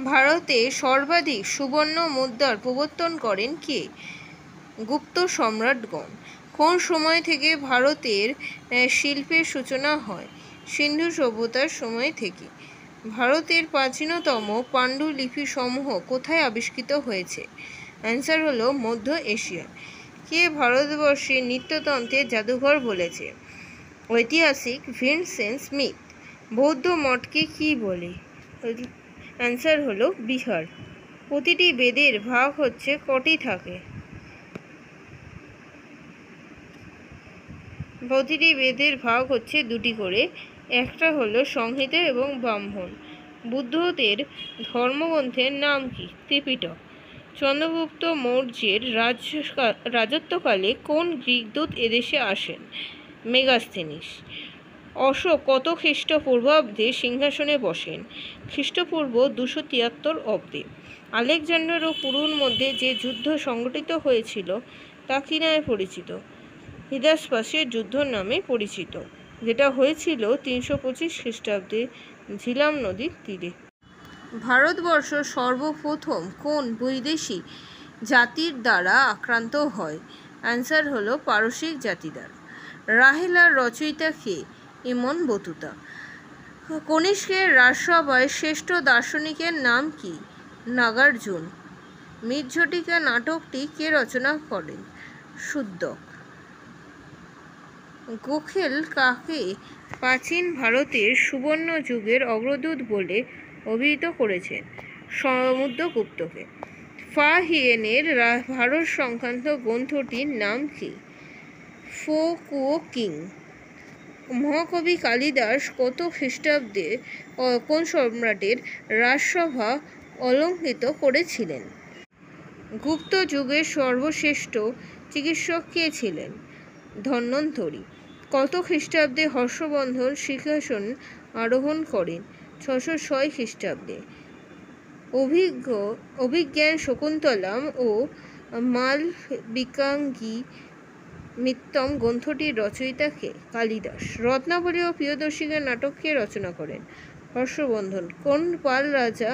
ভারতে সর্বাধিক সুবর্ণ মুদ্রার প্রবর্তন করেন কে? গুপ্ত সম্রাটগণ। কোন সময় থেকে ভারতের শিল্পের সূচনা হয়? সিন্ধু সভ্যতার সময় থেকে। ভারতের প্রাচীনতম পাণ্ডুলিপি সমূহ কোথায় আবিষ্কৃত হয়েছে? অ্যান্সার হলো মধ্য এশিয়া। কে ভারতবর্ষে নৃত্যতন্ত্রের জাদুঘর বলেছে? ঐতিহাসিক ভিনসেন্ট স্মিথ। বৌদ্ধ মঠকে কি বলে? অ্যান্সার হলো বিহার। প্রতিটি বেদের ভাগ হচ্ছে কটি থাকে? প্রতিটি বেদের ভাগ হচ্ছে দুটি করে। একটা হলো সংহিতা এবং ব্রাহ্মণ। বুদ্ধদের ধর্মগ্রন্থের নাম কি? ত্রিপিটক। চন্দ্রগুপ্ত মৌর্যের রাজত্বকালে কোন গ্রিক দূত এদেশে আসেন? মেগাস্থেনিস। অশোক কত খ্রিস্টপূর্বাব্দে সিংহাসনে বসেন? খ্রিস্টপূর্ব 273 অব্দে। আলেকজান্ডার ও কুরুর মধ্যে যে যুদ্ধ সংঘটিত হয়েছিল তা কি নামে পরিচিত? হিদাসপাসের যুদ্ধ নামে পরিচিত, যেটা হয়েছিল 325 খ্রিস্টাব্দে ঝিলাম নদীর তীরে। ভারতবর্ষ সর্বপ্রথম কোন বৈদেশিক জাতির দ্বারা আক্রান্ত হয়? অ্যান্সার হলো পারসিক জাতি দ্বারা। রাহেলার রচয়িতা কে? ইমন বতুতা। কনিষ্কের রাজসভায় শ্রেষ্ঠ দার্শনিকের নাম কি? নাগার্জুন। মৃচ্ছটিকা নাটকটি কে রচনা করেন? শুদ্ধক। গোখেল কাকে প্রাচীন ভারতের সুবর্ণ যুগের অগ্রদূত বলে অভিহিত করেছেন? সমুদ্রগুপ্তকে। ফা হিয়েনের ভারত সংক্রান্ত গ্রন্থটির নাম কি? ফো কুয়ো কিং। মহাকবি কালিদাস কত খ্রিস্টাব্দে কোন সম্রাটের রাজসভা অলঙ্কৃত করেছিলেন? গুপ্ত যুগের সর্বশ্রেষ্ঠ চিকিৎসক কে ছিলেন? ধন্বন্তরী। কত খ্রিস্টাব্দে হর্ষবর্ধন সিংহাসন আরোহণ করেন? 606 খ্রিস্টাব্দে। অভিজ্ঞান শকুন্তলম ও মালবিকাগ্নিমিত্তম গ্রন্থটির রচয়িতা কে? কালিদাস। রত্নাবলী ও প্রিয়দর্শিকা নাটক কে রচনা করেন? হর্ষবর্ধন। কোন পাল রাজা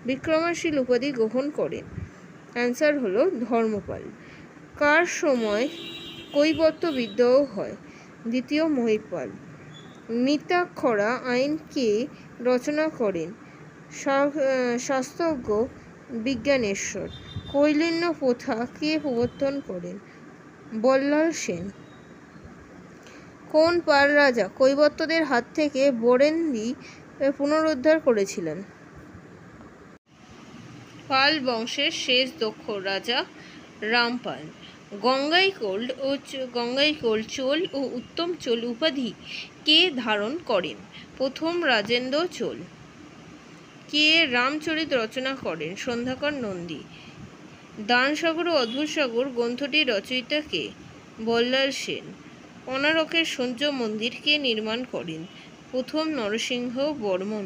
বিক্রমশীল উপাধি গ্রহণ করেন? অ্যান্সার হলো ধর্মপাল। কার সময় কৈবর্ত বিদ্রোহ হয়? দ্বিতীয় মহিপাল। মিতাক্ষরা আইন কে রচনা করেন? শাস্ত্রজ্ঞ বিজ্ঞানেশ্বর। কৈলিন্য প্রথা কে প্রবর্তন করেন? বল্লাল সেন। কোন পাল রাজা কৈবর্তদের হাত থেকে বরেন্দ্রী পুনরুদ্ধার করেছিলেন? পাল বংশের শেষ দক্ষ রাজা রামপাল। গঙ্গাইকোল চোল ও উত্তম চোল উপাধি কে ধারণ করেন? প্রথম রাজেন্দ্র চোল। কে রামচরিত রচনা করেন? সন্ধ্যাকর নন্দী। দানসাগর ও অদ্ভুতসাগর গ্রন্থটির রচয়িতা কে? বল্লাল সেন। কোণারকের সূর্য মন্দির কে নির্মাণ করেন? প্রথম নরসিংহ বর্মন।